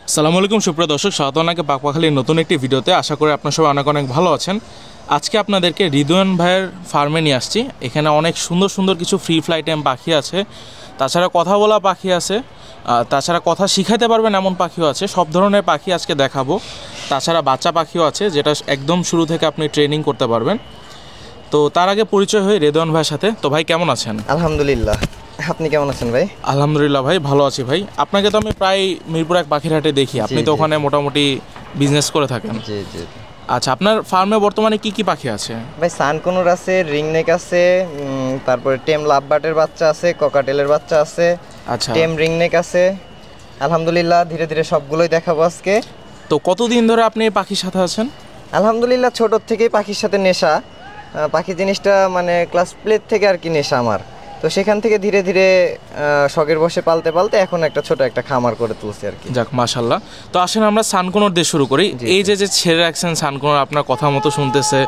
আসসালামু আলাইকুম সুপ্রিয় দর্শক, স্বাগত আপনাকে পাকপাখালির নতুন একটি ভিডিওতে। আশা করি আপনার সবাই অনেক অনেক ভালো আছেন। আজকে আপনাদেরকে রিদওয়ান ভাইয়ের ফার্মে নিয়ে আসছি। এখানে অনেক সুন্দর সুন্দর কিছু ফ্রি ফ্লাই টাইম পাখি আছে, তাছাড়া কথা বলা পাখি আছে, তাছাড়া কথা শিখাতে পারবেন এমন পাখিও আছে। সব ধরনের পাখি আজকে দেখাবো। তাছাড়া বাচ্চা পাখিও আছে, যেটা একদম শুরু থেকে আপনি ট্রেনিং করতে পারবেন। তো তার আগে পরিচয় হয়ে রিদওয়ান ভাইয়ের সাথে। তো ভাই কেমন আছেন? আলহামদুলিল্লাহ, আপনি কেমন আছেন ভাই? আলহামদুলিল্লাহ ভাই, ভালো আছি ভাই। আপনাকে তো আমি প্রায় মিরপুর এক পাখির হাটে দেখি, আপনি তো ওখানে মোটামুটি বিজনেস করে থাকেন। জি জি। আচ্ছা, আপনার ফার্মে বর্তমানে কি কি পাখি আছে? ভাই সানকুনুর আছে, রিংনেক আছে, তারপরে টেম লাভবার্ডের বাচ্চা আছে, ককাটেলের বাচ্চা আছে, আচ্ছা, টেম রিংনেক আছে। আলহামদুলিল্লাহ ধীরে ধীরে সবগুলোই দেখাবো আজকে। তো কতদিন ধরে আপনি এই পাখির সাথে আছেন? আলহামদুলিল্লাহ ছোটোর থেকেই পাখির সাথে নেশা। পাখি জিনিসটা মানে ক্লাস প্লে থেকে আর কি নেশা আমার। তো সেখান থেকে ধীরে ধীরে শখের বসে পালতে পালতে এখন একটা ছোট একটা খামার করে তুলছি আর কি। যাক মাশাল্লাহ। তো আসেন আমরা সানকুনোর দিয়ে শুরু করি। এই যে ছেড়ে রাখছেন সানকুনোর, আপনার কথা মতো শুনতেছে,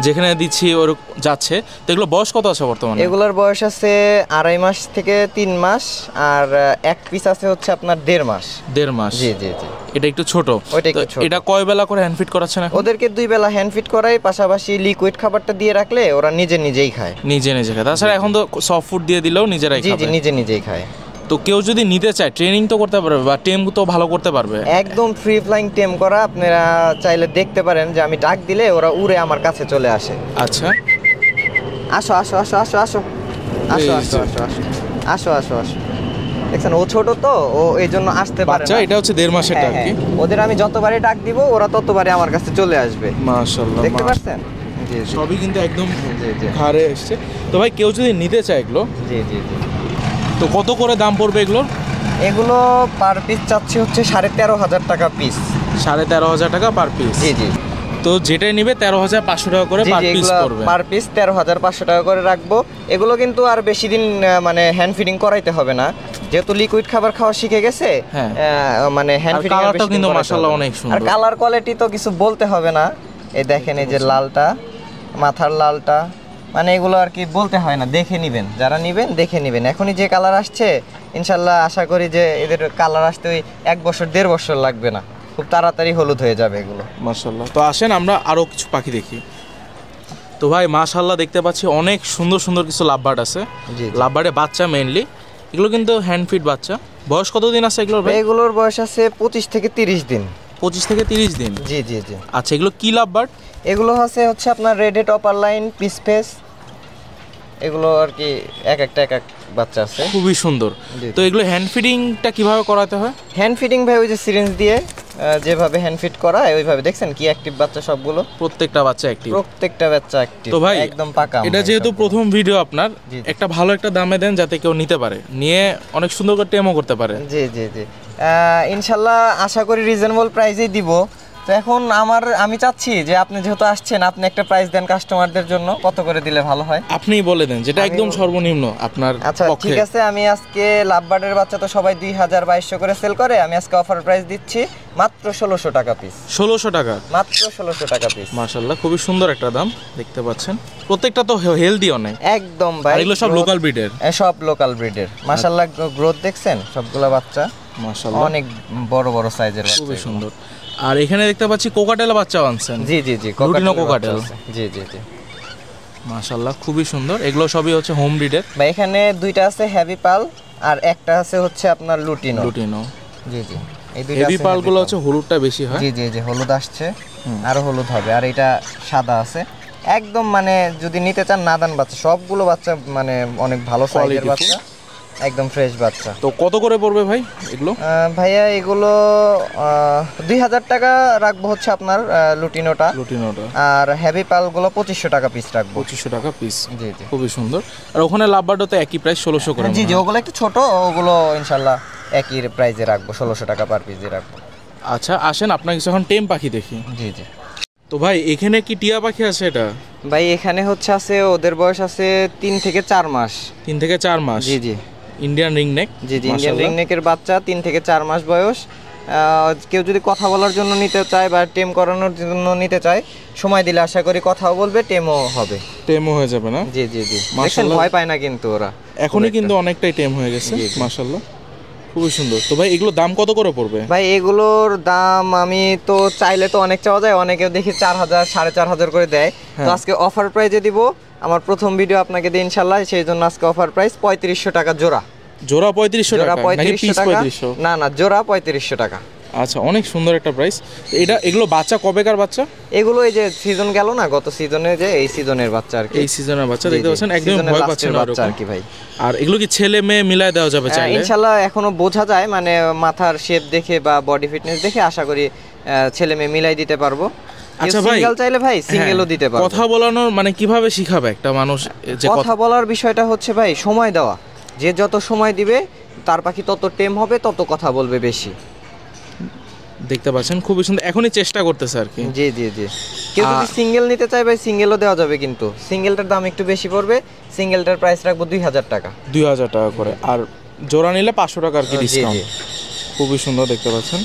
যেখানে দিচ্ছি ওর যাচ্ছে। তো এগুলো বয়স কত আছে বর্তমানে? এগুলোর বয়স আছে 2.5 মাস থেকে 3 মাস, আর এক পিস আছে হচ্ছে আপনার 1.5 মাস। 1.5 মাস? জি জি জি। এটা একটু ছোট। এটা কয় বেলা করে হ্যান্ড ফিট করাচ্ছেন এখন? ওদেরকে 2 বেলা হ্যান্ড ফিট করাই, পাশাপাশি লিকুইড খাবারটা দিয়ে রাখলে ওরা নিজেই খায়। নিজে খায়। তাছাড়া এখন তো সফট ফুড দিয়ে দিলেও নিজেরাই খাবে। জি জি, নিজেই খায়। তো কেউ যদি নিতে চায়, ট্রেনিং তো করতে পারবে বা টেম তো ভালো করতে পারবে? একদম ফ্রি ফ্লাইং টেম করা। আপনারা চাইলে দেখতে পারেন যে আমি ডাক দিলে ওরা উড়ে আমার কাছে চলে আসে। আচ্ছা, আসো আসো আসো আসো আসো আসো আসো আসো আসো আসো আসো। দেখছেন ও ছোট তো, ও এই জন্য আসতে পারে না। এটা হচ্ছে 1.5 মাসের আর কি। ওদের আমি যতবারই ডাক দিব ওরা ততবারই আমার কাছে চলে আসবে। মাশাআল্লাহ, দেখতে পাচ্ছেন? জি, সবই কিন্তু একদম ঘাড়ে এসছে। তো ভাই কেউ যদি নিতে চায় এগুলো, জি জি জি, তো কত করে দাম পড়বে এগুলোর? এগুলো পার পিস চাচ্ছি হচ্ছে 13,500 টাকা পিস। 13,500 টাকা পার পিস? জি জি। তো যেটাই নিবে 13,500 টাকা করে পার পিস পড়বে। পার পিস 13,500 টাকা করে রাখবো। এগুলো কিন্তু আর বেশি দিন মানে হ্যান্ড ফিডিং করাইতে হবে না, যেহেতু লিকুইড খাবার খাওয়া শিখে গেছে। মানে হ্যান্ড ফিডিং এর বেশি কিন্তু মাশাআল্লাহ অনেক সুন্দর। আর কালার কোয়ালিটি তো কিছু বলতে হবে না। এই দেখেন, এই যে লালটা, মাথার লালটা, মানে এগুলো আর কি বলতে হয় না, দেখে নেবেন। যারা নেবেন দেখে নেবেন। এখনই যে কালার আসছে, ইনশাল্লাহ আশা করি যে এদের কালার আসতে ওই 1 বছর 1.5 বছর লাগবে না, খুব তাড়াতাড়ি হলুদ হয়ে যাবে এগুলো। মাশাআল্লাহ। তো আসেন আমরা আরও কিছু পাখি দেখি। তো ভাই মাশাআল্লাহ দেখতে পাচ্ছি অনেক সুন্দর সুন্দর কিছু লাভবার্ড আছে। লাভবার্ডের বাচ্চা মেইনলি, এগুলো কিন্তু হ্যান্ড ফিড বাচ্চা। বয়স কতদিন আছে এগুলোর? এগুলোর বয়স আছে 25 থেকে 30 দিন। 25 থেকে 30 দিন? জি জি জি। আচ্ছা, এগুলো কি লাভবার্ড? এগুলো হচ্ছে আপনার red head upper line, piece face. এগুলো আর কি এক এক বাচ্চা আছে, খুবই সুন্দর। তো এগুলো হ্যান্ড ফিডিংটা কিভাবে করাতে হয়? হ্যান্ড ফিডিং ভাই ওই যে সিরিঞ্জ দিয়ে যেভাবে হ্যান্ড ফিট করা ওইভাবে। দেখছেন কি অ্যাক্টিভ বাচ্চা সবগুলো, প্রত্যেকটা বাচ্চা অ্যাক্টিভ। তো ভাই একদম পাকা। এটা যেহেতু প্রথম ভিডিও আপনার, একটা ভালো একটা দামে দেন যাতে কেউ নিতে পারে, নিয়ে অনেক সুন্দর করে টেমও করতে পারে। জি জি জি, ইনশাল্লাহ আশা করি রিজনেবল প্রাইসেই দিব। তো এখন আমি চাচ্ছি যে আপনি যেহেতু আসছেন, আপনি একটা প্রাইস দেন কাস্টমারদের জন্য, কত করে দিলে ভালো হয়? আপনিই বলে দেন, যেটা একদম সর্বনিম্ন আপনার। আচ্ছা ঠিক আছে, আমি আজকে লাভবার্ডের বাচ্চা তো সবাই 2,200 করে সেল করে, আমি আজকে অফার প্রাইস দিচ্ছি মাত্র 1600 টাকা পিস। 1600 টাকা? মাত্র 1600 টাকা পিস। মাশাআল্লাহ, খুবই সুন্দর একটা দাম দেখতে পাচ্ছেন। প্রত্যেকটা তো হেলদি অনেক একদম ভাই। এগুলো সব লোকাল ব্রিডের? সব লোকাল ব্রিডের। মাশাআল্লাহ গ্রোথ দেখছেন সবগুলা বাচ্চা, মাশাআল্লাহ অনেক বড় বড় সাইজের বাচ্চা, খুবই সুন্দর। আর এখানে দেখতে পাচ্ছি কোকাটেল বাচ্চা আনছেন? জি জি জি, লুটিনো কোকাটেল। জি জি জি, মাশাআল্লাহ খুবই সুন্দর। এগুলো সবই হচ্ছে হোম ব্রিডের। ভাই এখানে 2টা আছে হেভি পাল, আর একটা আছে হচ্ছে আপনার লুটিনো। জি জি, এই দুইটা হেভি পাল গুলো হচ্ছে হলুদটা বেশি হয়। জি জি জি, হলুদ আসছে, আরো হলুদ হবে। আর এটা সাদা আছে একদম, মানে যদি নিতে চান নাদান বাচ্চা, সবগুলো বাচ্চা মানে অনেক ভালো সাইজের বাচ্চা, একদম ফ্রেশ বাচ্চা। তো কত করে পড়বে ভাই এগুলো? ভাইয়া এগুলো 2,000 টাকা রাখবো হচ্ছে আপনার লুটিনোটা। আর হেভি পালগুলো 2500 টাকা পিস রাখবো। 2500 টাকা পিস? জি জি, খুবই সুন্দর। আর ওখানে লাভবার্ডও তো একই প্রাইস 1600 করে? জি জি, ওগুলো একটু ছোট, ওগুলো ইনশাল্লাহ একই প্রাইসে রাখবো, 1600 টাকা পার পিস রাখবো। আচ্ছা আসেন আপনার কিছু এখন টেম পাখি দেখি। জি জি। তো ভাই এখানে কি টিয়া পাখি আছে? এটা ভাই এখানে আছে, ওদের বয়স আছে 3 থেকে 4 মাস। 3 থেকে 4 মাস? জি জি। Indian ringneck? জি জি, ইন্ডিয়ান রিংনেকের বাচ্চা, 3 থেকে 4 মাস বয়স। কেউ যদি কথা বলার জন্য নিতে চায় বা টেম করানোর জন্য নিতে চায়, সময় দিলে আশা করি কথাও বলবে, টেমও হবে। টেমও হয়ে যাবে না? জি জি জি, মাশাআল্লাহ ভয় পায় না কিন্তু ওরা, এখনই কিন্তু অনেকটাই টেম হয়ে গেছে মাশাআল্লাহ। খুবই সুন্দর। তো ভাই এগুলো দাম কত করে পড়বে? ভাই এগুলোর দাম আমি তো চাইলে তো অনেক চাওয়া যায়, অনেকে দেখি 4000 4500 করে দেয়। তো আজকে অফার প্রাইজে দিব, আমার প্রথম ভিডিও আপনাকে দিই ইনশাল্লাহ, সেই জন্য আজকে অফার প্রাইস 3500 টাকা জোড়া। জোড়া 3500 টাকা নাকি পিস 3500? না না, জোড়া 3500 টাকা। আচ্ছা, অনেক সুন্দর একটা প্রাইস। এগুলো বাচ্চা কবেকার বাচ্চা? এগুলো এই যে সিজন গেল না, গত সিজনে, যে এই সিজনের বাচ্চা আর কি। এই সিজনের বাচ্চা দেখতে পাচ্ছেন, একদম ভয় পাচ্ছেন না বাচ্চা আর কি ভাই। আর এগুলো কি ছেলে মেয়ে মিলায় দেওয়া যাবে চাইলে? ইনশাআল্লাহ এখনো বোঝা যায়, মানে মাথার শেপ দেখে বা বডি ফিটনেস দেখে আশা করি ছেলে মেয়ে মিলাই দিতে পারবো। আচ্ছা ভাই, সিঙ্গেল চাইলে ভাই সিঙ্গেলও দিতে পারবো। কথা বলানোর মানে কিভাবে শিখাবে একটা মানুষ? যে কথা বলার বিষয়টা হচ্ছে ভাই সময় দেওয়া, যে যত সময় দিবে তার পাখি তত টেম হবে, তত কথা বলবে বেশি। দেখতে পাচ্ছেন খুবই সুন্দর, এখনই চেষ্টা করতেছে আর কি। জি জি জি। কেউ যদি সিঙ্গেল নিতে চায় ভাই সিঙ্গেলও দেওয়া যাবে, কিন্তু সিঙ্গেলটার দাম একটু বেশি পড়বে। সিঙ্গেলটার প্রাইস রাখবো 2000 টাকা। 2000 টাকা করে, আর জোড়া নিলে 500 টাকা আর কি ডিসকাউন্ট। খুবই সুন্দর দেখতে পাচ্ছেন।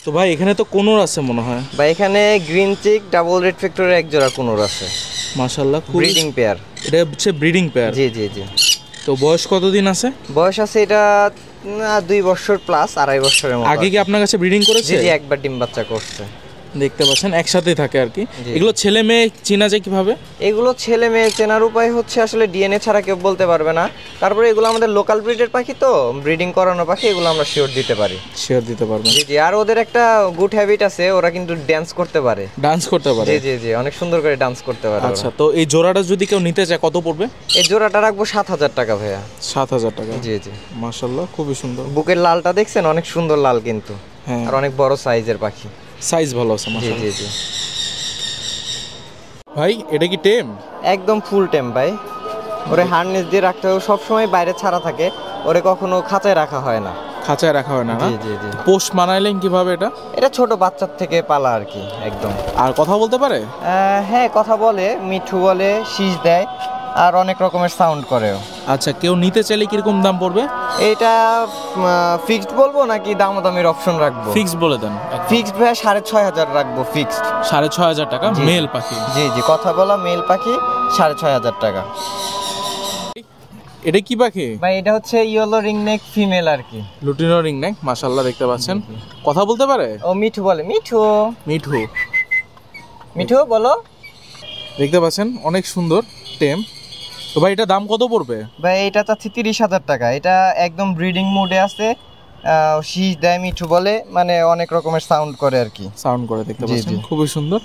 তো ভাই এখানে তো কোনোর আছে মনে হয় ভাই, এখানে গ্রিন চিক ডাবল রেড ফ্যাক্টরের এক জোড়া কোনোর আছে মাশাআল্লাহ, ব্রিডিং পেয়ার। এটা হচ্ছে ব্রিডিং পেয়ার। জি জি জি। তো বয়স কতদিন আছে? বয়স আছে এটা 2 বছর প্লাস, 2.5 বছরের মতো। আগে কি আপনার কাছে ব্রিডিং করেছে? জি জি, একবার ডিম বাচ্চা করছে। দেখতে পাচ্ছেন একসাথে থাকে আর কি। এগুলো ছেলে মেয়ে চেনা যায় কিভাবে? এগুলো ছেলে মেয়ে চেনার উপায় হচ্ছে আসলে ডিএনএ ছাড়া কেউ বলতে পারবে না। তারপরে এগুলো আমাদের লোকাল ব্রিডের পাখি, তো ব্রিডিং করানো পাখি, এগুলো আমরা শিওর দিতে পারি। শিওর দিতে পারবেন? জি জি। আর ওদের একটা গুড হ্যাবিট আছে, ওরা কিন্তু ডান্স করতে পারে। ডান্স করতে পারে? জি জি জি, অনেক সুন্দর করে ডান্স করতে পারে। আচ্ছা, তো এই জোড়াটা যদি কেউ নিতে চায় কত পড়বে? এই জোড়াটা রাখবো 7000 টাকা ভাইয়া। 7000 টাকা? জি জি। মাশাআল্লাহ, খুবই সুন্দর। বুকের লালটা দেখছেন, অনেক সুন্দর লাল কিন্তু। হ্যাঁ, আর অনেক বড় সাইজের পাখি। সাইজ ভালো আছে জি মাশাআল্লাহ। জি জি। ভাই এটা কি টেম? একদম ফুল টেম ভাই। ওরে হার্নেস দিয়ে রাখতে হবে, সবসময় বাইরে ছাড়া থাকে, ওরে কখনো খাঁচায় রাখা হয় না। খাঁচায় রাখা হয় না? জি জি জি। পোষ মানাইলেন কিভাবে এটা? এটা ছোট বাচ্চার থেকে পালা আর কি একদম। আর কথা বলতে পারে? হ্যাঁ, কথা বলে, মিঠু বলে, শীষ দেয়, আর অনেক রকমের সাউন্ড করেও। আচ্ছা, কেউ নিতে চাইলে কিরকম দাম পড়বে? এটা ফিক্সড বলবো নাকি দামাদামির অপশন রাখবো? ফিক্সড বলে দেন। ফিক্সড ভাই 6500 রাখবো, ফিক্সড 6500 টাকা। মেল পাখি? জি জি, কথা বলা মেল পাখি, 6500 টাকা। এটা কি পাখি ভাই? এটা হচ্ছে ইয়েলো রিংনেক ফিমেল আর কি। লুটিনো রিংনেক, মাশাআল্লাহ দেখতে পাচ্ছেন। কথা বলতে পারে? ও মিঠু বলে, মিঠু মিঠু। মিঠু বলো। দেখতে পাচ্ছেন অনেক সুন্দর টেম। তো ভাই এটা দাম কত পড়বে? ভাই এটা চাচ্ছি 30000 টাকা। এটা একদম ব্রিডিং মোডে আছে, শীষ দেয়, মিঠু বলে, মানে অনেক রকমের সাউন্ড করে আর কি। সাউন্ড করে, দেখতে জি, পাচ্ছেন জি। খুবই সুন্দর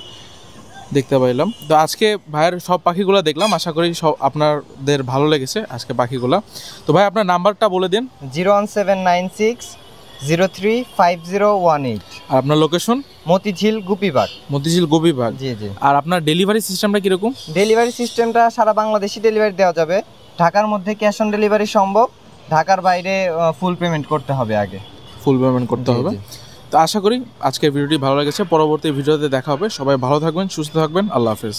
দেখতে পাইলাম। তো আজকে ভাইয়ের সব পাখিগুলো দেখলাম, আশা করি সব আপনাদের ভালো লেগেছে আজকে পাখিগুলো। তো ভাই আপনার নাম্বারটা বলে দিন। 01796035018। আর আপনার লোকেশন? মতিঝিল গুপিবাগ। মতিঝিল গোপীবাগ। জি জি। আর আপনার ডেলিভারি সিস্টেমটা কিরকম? ডেলিভারি সিস্টেমটা সারা বাংলাদেশি ডেলিভারি দেওয়া যাবে। ঢাকার মধ্যে ক্যাশ অন ডেলিভারি সম্ভব, ঢাকার বাইরে ফুল পেমেন্ট করতে হবে আগে। ফুল পেমেন্ট করতে হবে। তো আশা করি আজকের ভিডিওটি ভালো লেগেছে। পরবর্তী ভিডিওতে দেখা হবে। সবাই ভালো থাকবেন, সুস্থ থাকবেন। আল্লাহ হাফেজ।